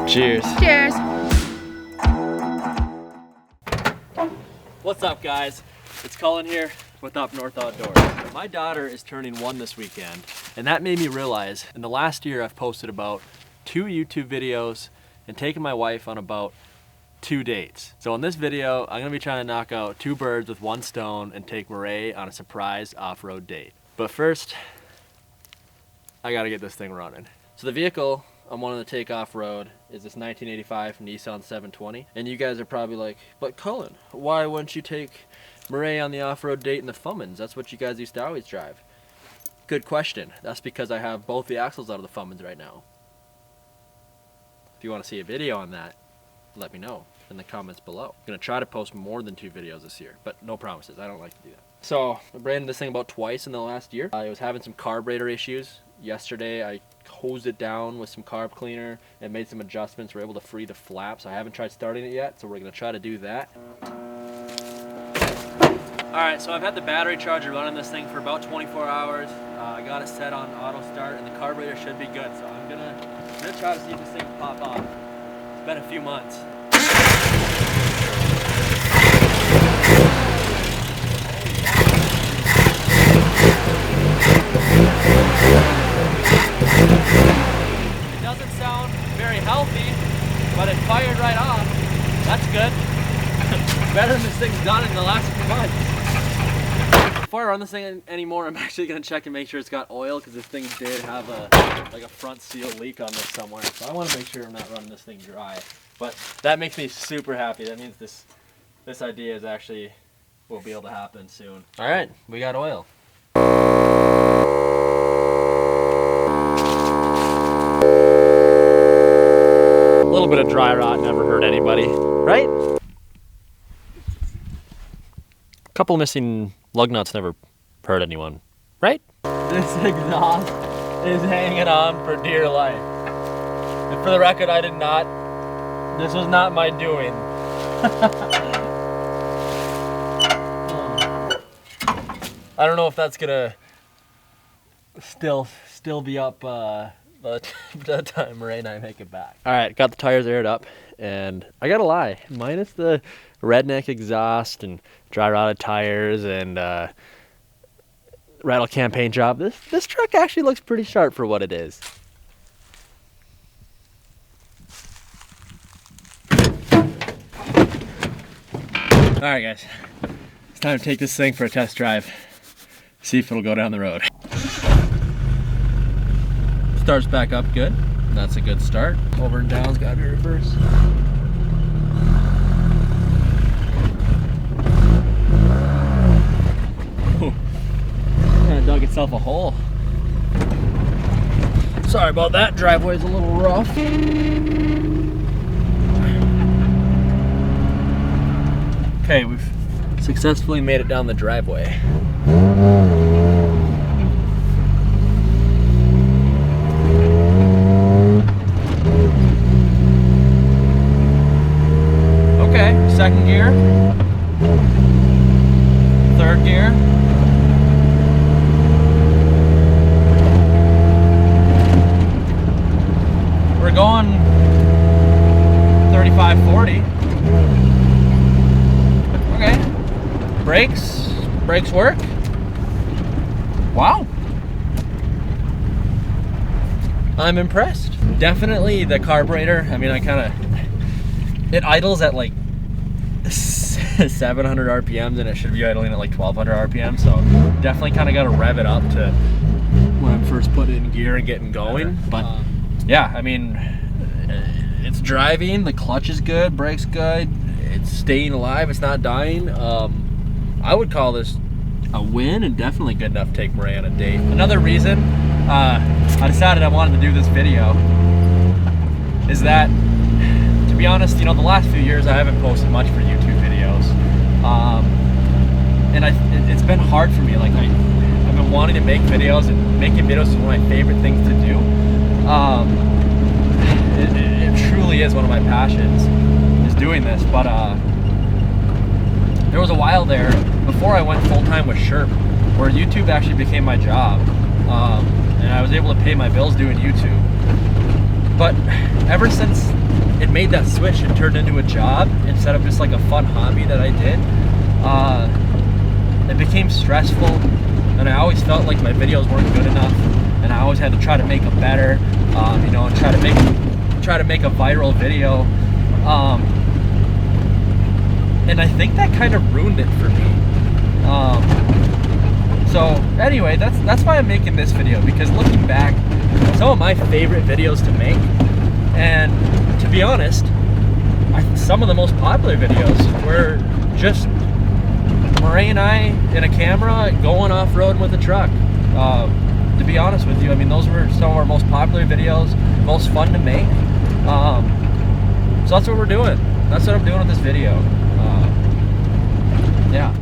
Cheers. Cheers. What's up, guys? It's Colin here with Up North Outdoors. My daughter is turning 1 this weekend, and that made me realize in the last year I've posted about 2 YouTube videos and taken my wife on about 2 dates. So in this video, I'm gonna be trying to knock out 2 birds with 1 stone and take Marae on a surprise off-road date. But first, I gotta get this thing running. So the vehicle I'm wanting to take off-road is this 1985 Nissan 720. And you guys are probably like, but Cullen, why wouldn't you take Marae on the off-road date in the Fummins? That's what you guys used to always drive. Good question. That's because I have both the axles out of the Fummins right now. If you want to see a video on that, let me know in the comments below. I'm gonna try to post more than 2 videos this year, but no promises. I don't like to do that. So I ran this thing about twice in the last year. I was having some carburetor issues. Yesterday I hosed it down with some carb cleaner and made some adjustments. We're able to free the flaps. I haven't tried starting it yet, so we're gonna try to do that. Alright, so I've had the battery charger running this thing for about 24 hours. I got it set on auto start and the carburetor should be good, so I'm gonna try to see if this thing will pop off. It's been a few months. It doesn't sound very healthy, but it fired right off. That's good. Better than this thing's done in the last few months. Before I run this thing anymore, I'm actually gonna check and make sure it's got oil, because this thing did have a front seal leak on this somewhere. So I want to make sure I'm not running this thing dry. But that makes me super happy. That means this idea is actually will be able to happen soon. All right, we got oil. A little bit of dry rot never hurt anybody, right? A couple missing lug nuts never hurt anyone, right? This exhaust is hanging on for dear life. And for the record, I did not. This was not my doing. I don't know if that's gonna still be up by the time Marae and I make it back. All right, got the tires aired up, and I gotta lie, minus the redneck exhaust and dry rotted tires and rattle can paint job, this truck actually looks pretty sharp for what it is. All right, guys, it's time to take this thing for a test drive. See if it'll go down the road. Starts back up good. That's a good start. Over and down's gotta be reverse. Kinda dug itself a hole. Sorry about that, driveway's a little rough. Okay, we've successfully made it down the driveway. Okay, 2nd gear, 3rd gear. We're going 35, 40. Okay. Brakes work. Wow. I'm impressed. Definitely the carburetor. I mean, it idles at like 700 RPMs and it should be idling at like 1200 RPM. So definitely kind of got to rev it up to when I'm first putting it in gear and getting going. But yeah, I mean, it's driving. The clutch is good. Brakes good. It's staying alive. It's not dying. I would call this a win and definitely good enough to take Marae on a date. Another reason I decided I wanted to do this video is that, to be honest, you know, the last few years I haven't posted much for YouTube videos, and it's been hard for me. Like I've been wanting to make videos, and making videos is one of my favorite things to do. It truly is one of my passions, is doing this. But there was a while there before I went full-time with Sherp where YouTube actually became my job, and I was able to pay my bills doing YouTube. But ever since it made that switch and turned into a job instead of just like a fun hobby that I did, it became stressful, and I always felt like my videos weren't good enough, and I always had to try to make them better, you know, and try to make a viral video, and I think that kind of ruined it for me. So anyway, that's why I'm making this video, because looking back, some of my favorite videos to make, and to be honest, some of the most popular videos were just Marae and I in a camera going off-road with a truck. To be honest with you, I mean, those were some of our most popular videos, most fun to make. So that's what we're doing. That's what I'm doing with this video. Yeah.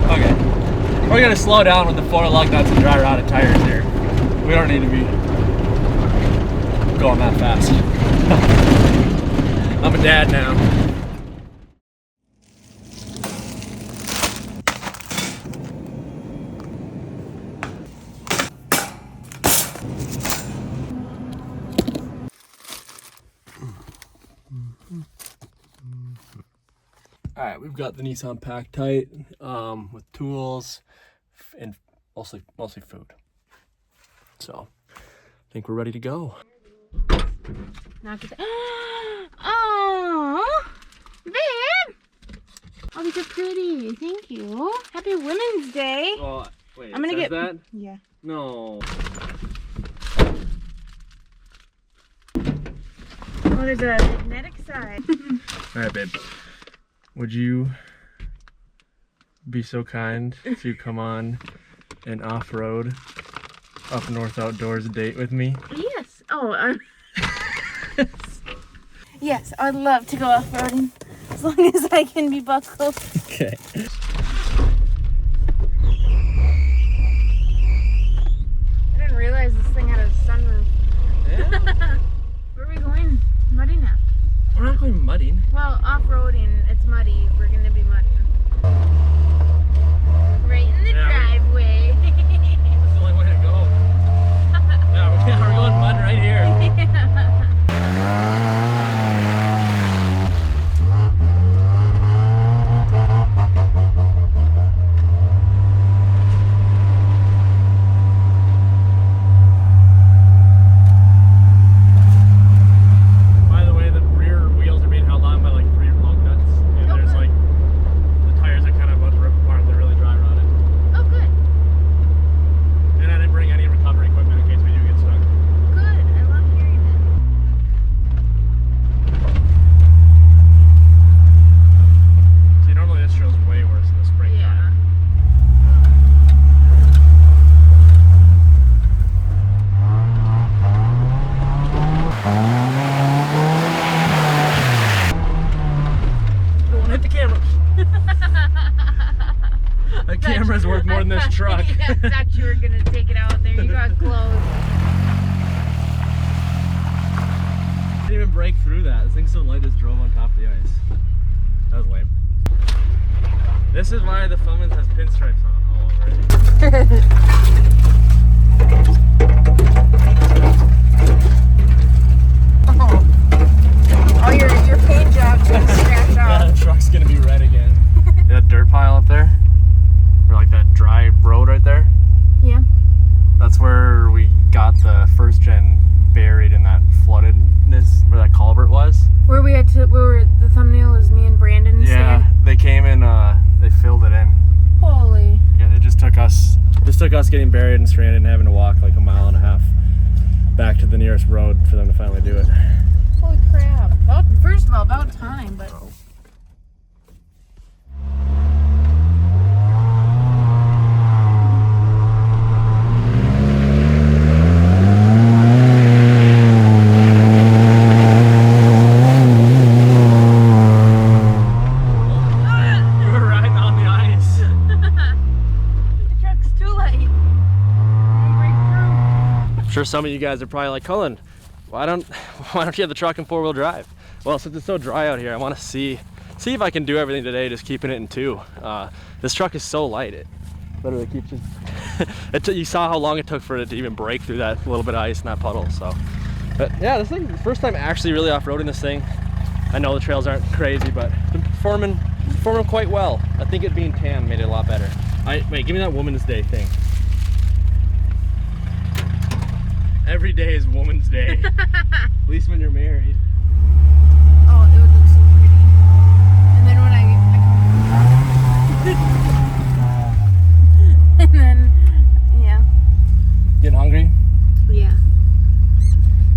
Okay, we're gonna slow down with the 4 lug nuts and dry rotted tires here. We don't need to be going that fast. I'm a dad now. All right, we've got the Nissan packed tight with tools and mostly food. So I think we're ready to go. Oh, babe! Oh, these are pretty. Thank you. Happy Women's Day. Oh, wait, I'm gonna get that? Yeah. No. Oh, there's a magnetic side. All right, babe. Would you be so kind to come on an off-road up north outdoors date with me? Yes. Oh, yes, I'd love to go off-roading as long as I can be buckled. Okay. I didn't realize this thing had a sunroof. Yeah. Where are we going? Muddy now. We're not going mudding. Well, off-roading, it's muddy. We're gonna be mudding. Right in the driveway. That's the only way to go. Yeah, we're going mud right here. By the way, the rear wheels are being held on by like 3 lug nuts, and there's like the tires are kind of about to rip apart. They're really dry rotted. Oh, good. And I didn't bring any recovery equipment in case we do get stuck. Good. I love hearing that. See, normally this trail's way worse in the springtime. Yeah. Don't hit the camera. The camera's worth more than this truck. Yeah, I thought you were gonna take it out there. You got close. Didn't even break through that. This thing's so light, just drove on top of the ice. That was lame. This is why the Fullman's has pinstripes on all over it. Oh, your paint job's gonna scratch Yeah, off. the truck's gonna be red again. That dirt pile up there? Or like that dry road right there? Yeah. That's where we got the first gen buried in that floodedness where that culvert was. Where the thumbnail is me and Brandon Yeah, stand. they came in, they filled it in. Holy. Yeah, it just took us getting buried and stranded and having to walk like 1.5 miles back to the nearest road for them to finally do it. Holy crap. First of all, about time, but. We were riding on the ice. The truck's too light. Won't break through. I'm sure some of you guys are probably like, Cullen, why don't you have the truck in 4-wheel drive? Well, since it's so dry out here, I want to see see if I can do everything today, just keeping it in 2. This truck is so light, it literally keeps just, you saw how long it took for it to even break through that little bit of ice in that puddle, so. But yeah, this thing, first time actually really off-roading this thing. I know the trails aren't crazy, but it's been performing quite well. I think it being tan made it a lot better. Wait, give me that Woman's Day thing. Every day is Woman's Day. At least when you're married. Oh, it would look so pretty. And then when I and then, yeah. Getting hungry? Yeah.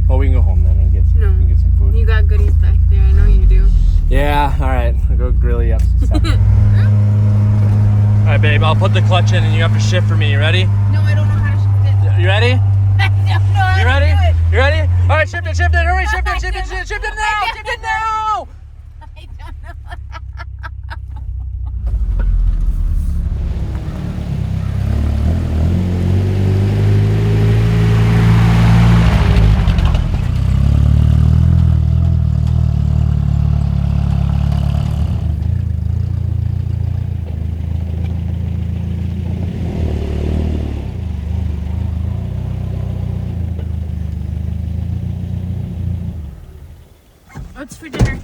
Well, we can go home then and get some food. You got goodies back there, I know you do. Yeah, alright. I'll go grill you up. Alright, babe, I'll put the clutch in and you have to shift for me. You ready? No, I don't know how to shift it. You ready? I don't know how You to ready? do it. You ready? Alright, shift it, hurry, shift it now! Shift it now! I don't know. What's for dinner?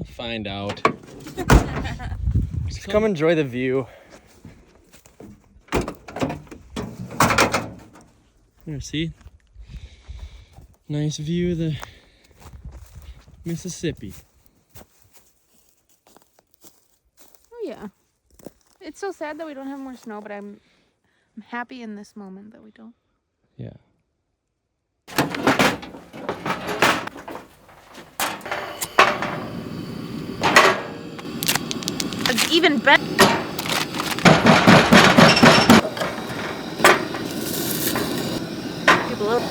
Find out. Just come enjoy the view. There, see? Nice view of the Mississippi. Oh yeah. It's so sad that we don't have more snow, but I'm happy in this moment that we don't. Yeah. It's even better. People up.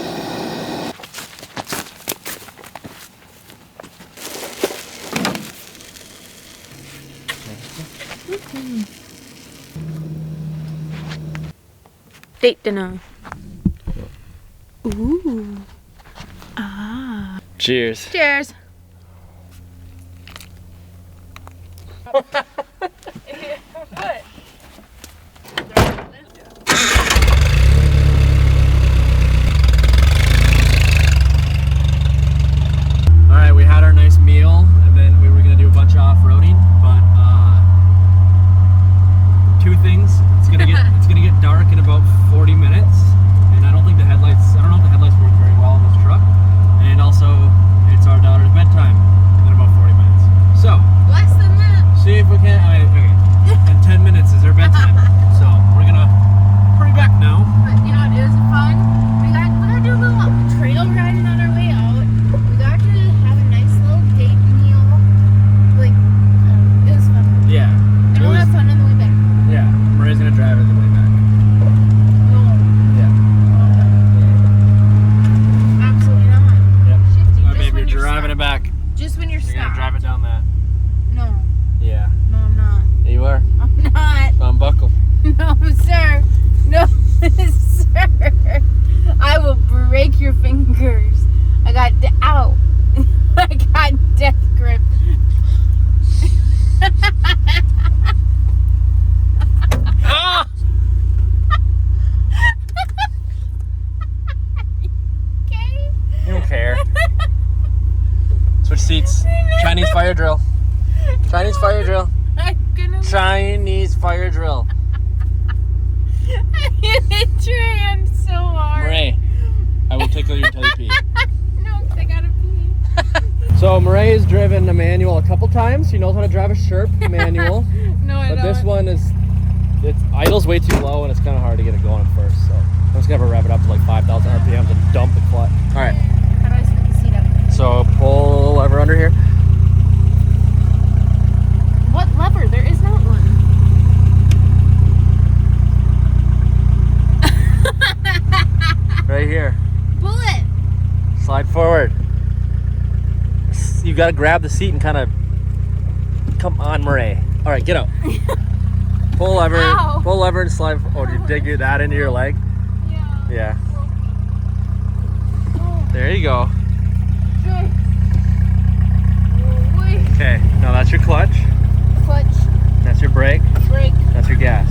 Date dinner. Ooh. Ah. Cheers. Cheers. What? Alright, we had our nice meal and then we were gonna do a bunch of off-roading, but two things. It's gonna get dark in about 40 minutes, and I don't know if the headlights work very well on this truck. And also it's our daughter's bedtime in about 40 minutes. So Less than that. see if we can okay. In 10 minutes is her bedtime. So we're gonna hurry back now. But you know what, it was fun. We got to do a little trail riding on our way out. We got to have a nice little date meal. Like, it was fun. Yeah. And we'll have fun on the way back. Yeah. Maria's gonna drive it the way back. No, Yeah. absolutely not. Yep. Shifty. Alright, Just babe, when you're you're driving it stopped. back. Just when you're You're gonna stopped. drive it down that. No, Yeah. no, I'm not. Yeah, you are. I'm not. Unbuckle. No, sir. No, sir. I will break your fingers. I got ow. I got death grip. Ah! Okay. You don't care. Switch seats. Chinese fire drill. Chinese fire drill. I'm gonna. Chinese fire drill. It ran so hard. Marae, I will tickle you until you pee. No, 'cause I gotta pee. So Marae has driven a manual a couple times. She knows how to drive a Sherp manual. No, I But don't. this one it's idle's way too low and it's kind of hard to get it going at first. So I'm just gonna rev it up to like 5,000 RPMs and dump the clutch. All right. How do I spin the seat up? So pull the lever under here. What lever? There is not one. Right here. Pull it. Slide forward. You gotta grab the seat and kind of come on, Marae. All right, get out. Pull lever. Ow. Pull lever and slide. Oh, did you dig that into your leg? Yeah. Yeah. Oh. There you go. Okay, now that's your clutch. Clutch. That's your brake. Brake. That's your gas.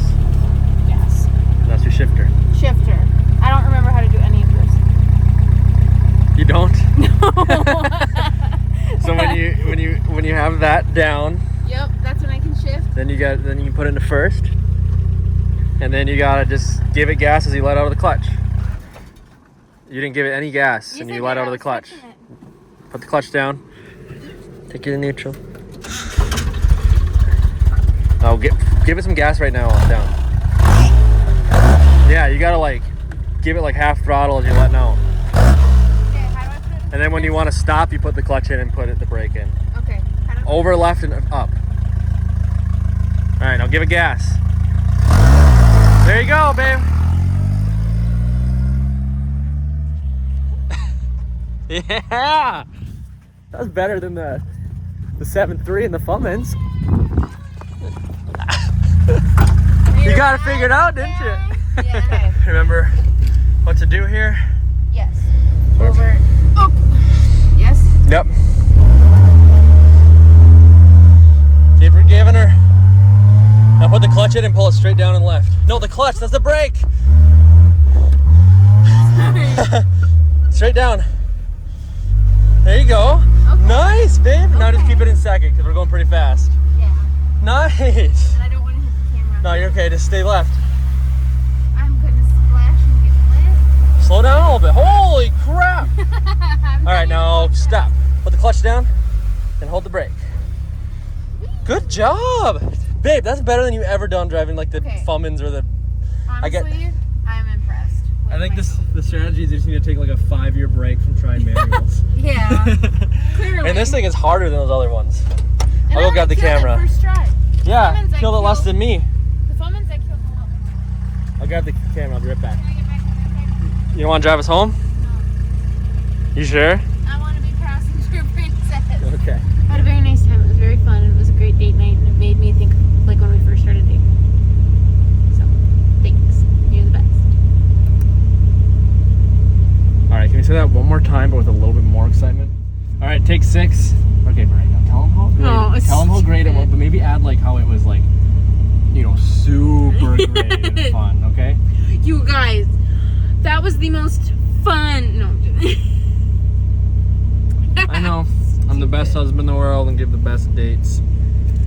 Gas. And that's your shifter. Shifter. I don't remember how to do any of this. You don't? No. So when you have that down, Yep, that's when I can shift. then you can put it into first. And then you gotta just give it gas as you let out of the clutch. You didn't give it any gas and you let out of the clutch. Put the clutch down. Take it to neutral. Oh, give it some gas right now. Down. Yeah, you gotta like give it like half throttle as you're letting out. Okay, how do I put it in? And then when you want to stop, you put the clutch in and put the brake in. Okay. How do I Over, left, and up. All right, now give it gas. There you go, babe. Yeah, that was better than the 7.3 and the Fummins. You got it figured out, didn't you? Yeah. Okay. Remember what to do here? Yes. Over. Up. Yes. Yep. Keep her giving her. Now put the clutch in and pull it straight down and left. No, the clutch, that's the brake. Straight down. There you go. Okay. Nice, babe. Now just keep it in second because we're going pretty fast. Yeah. Nice. And I don't want to hit the camera. No, you're okay. Just stay left. I'm going to splash and get lit. Slow down a little bit. Holy crap. All right, now stop. Put the clutch down and hold the brake. Good job. Babe, that's better than you ever done driving like the Fummins or the... Honestly, I'm impressed. I think the strategy is you just need to take like a 5-year break from trying manuals. Yeah, clearly. And this thing is harder than those other ones. And I'll go grab the camera. First try. Yeah, killed it less than me. The Fummins I killed a lot. I'll grab the camera. I'll be right back. Can I get back in there? You don't want to drive us home? No. You sure? I want to be passenger princess. Okay. I had a very nice time. It was very fun. It was a great date night, and it made me think like when we first started dating. So, thanks. You're the best. All right, can we say that one more time, but with a little bit more excitement? All right, take 6. Okay, Marae, now tell them how great. Tell them how great it was, but maybe add like how it was like, you know, super great and fun. Okay. You guys, that was the most fun. No. I know. I'm the best husband in the world and give the best dates.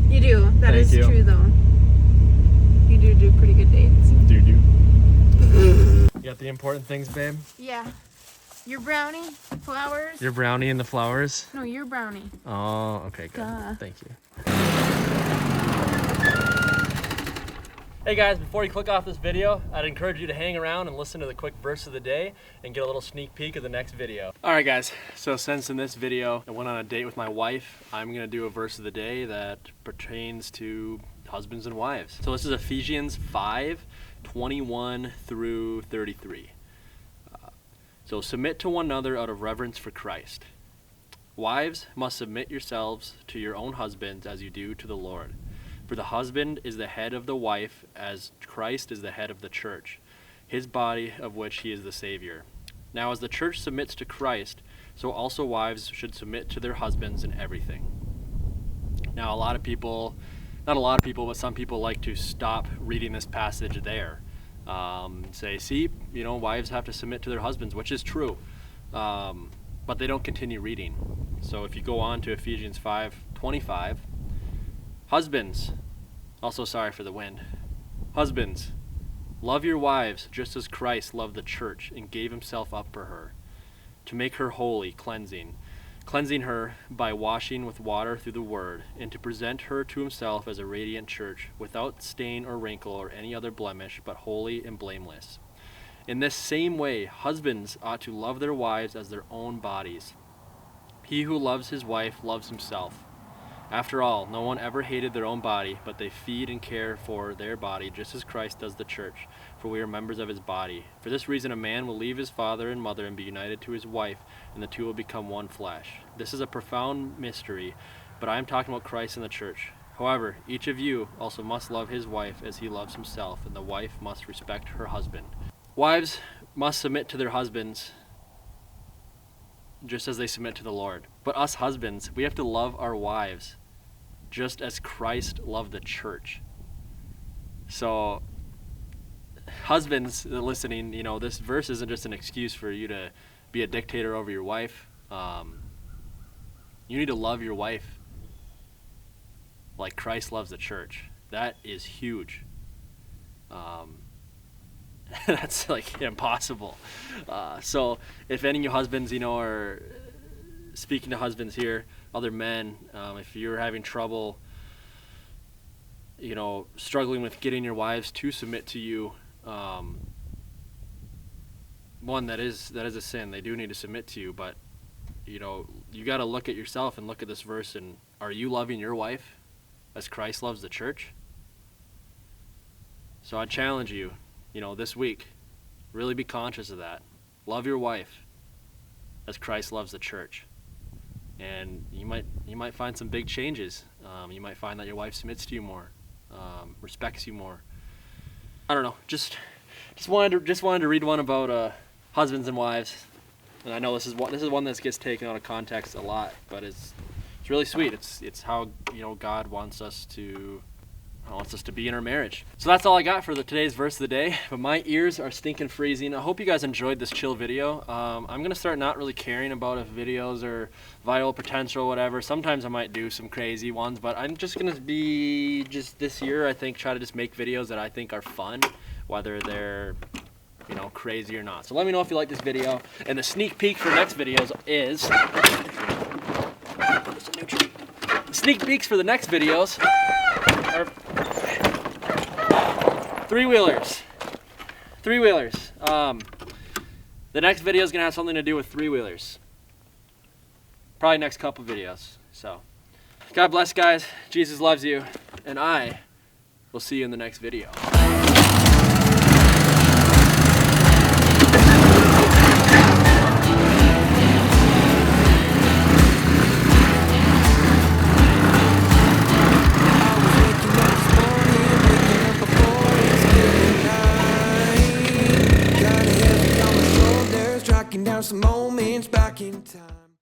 You do. That is Thank you. true, though. You do pretty good dates. Do. You got the important things, babe? Yeah. Your brownie, flowers. Your brownie and the flowers? No, your brownie. Oh, okay, good. Duh. Thank you. Hey guys, before you click off this video, I'd encourage you to hang around and listen to the quick verse of the day and get a little sneak peek of the next video. Alright guys, so since in this video I went on a date with my wife, I'm going to do a verse of the day that pertains to husbands and wives. So this is Ephesians 5:21 through 33. So submit to one another out of reverence for Christ. Wives must submit yourselves to your own husbands as you do to the Lord. For the husband is the head of the wife, as Christ is the head of the church, his body of which he is the Savior. Now as the church submits to Christ, so also wives should submit to their husbands in everything. Now not a lot of people, but some people like to stop reading this passage there. Say, see, you know, wives have to submit to their husbands, which is true. But they don't continue reading. So if you go on to Ephesians 5:25, husbands, also sorry for the wind. Husbands, love your wives just as Christ loved the church and gave himself up for her, to make her holy, cleansing her by washing with water through the word, and to present her to himself as a radiant church, without stain or wrinkle or any other blemish, but holy and blameless. In this same way, husbands ought to love their wives as their own bodies. He who loves his wife loves himself. After all, no one ever hated their own body, but they feed and care for their body, just as Christ does the church, for we are members of his body. For this reason, a man will leave his father and mother and be united to his wife, and the two will become one flesh. This is a profound mystery, but I am talking about Christ and the church. However, each of you also must love his wife as he loves himself, and the wife must respect her husband. Wives must submit to their husbands just as they submit to the Lord. But us husbands, we have to love our wives just as Christ loved the church. So husbands listening, you know, this verse isn't just an excuse for you to be a dictator over your wife. You need to love your wife like Christ loves the church. That is huge. That's like impossible. So if any of you husbands, you know, are speaking to husbands here, other men, if you're having trouble, you know, struggling with getting your wives to submit to you, one, that is a sin. They do need to submit to you, but you know, you got to look at yourself and look at this verse, and are you loving your wife as Christ loves the church? So I challenge you, you know, this week, really be conscious of that. Love your wife as Christ loves the church. And you might find some big changes. You might find that your wife submits to you more, respects you more. I don't know. Just wanted to read one about husbands and wives. And I know this is one that gets taken out of context a lot, but it's really sweet. It's how, you know, God wants us to be in our marriage. So that's all I got for today's verse of the day. But my ears are stinking freezing. I hope you guys enjoyed this chill video. I'm gonna start not really caring about if videos are viral potential, whatever. Sometimes I might do some crazy ones, but I'm just gonna be this year, I think, try to just make videos that I think are fun, whether they're, you know, crazy or not. So let me know if you like this video. And the sneak peek for next videos is sneak peeks for the next videos are three-wheelers. The next video is gonna have something to do with three-wheelers. Probably next couple videos. So God bless, guys. Jesus loves you, and I will see you in the next video. Down some moments back in time.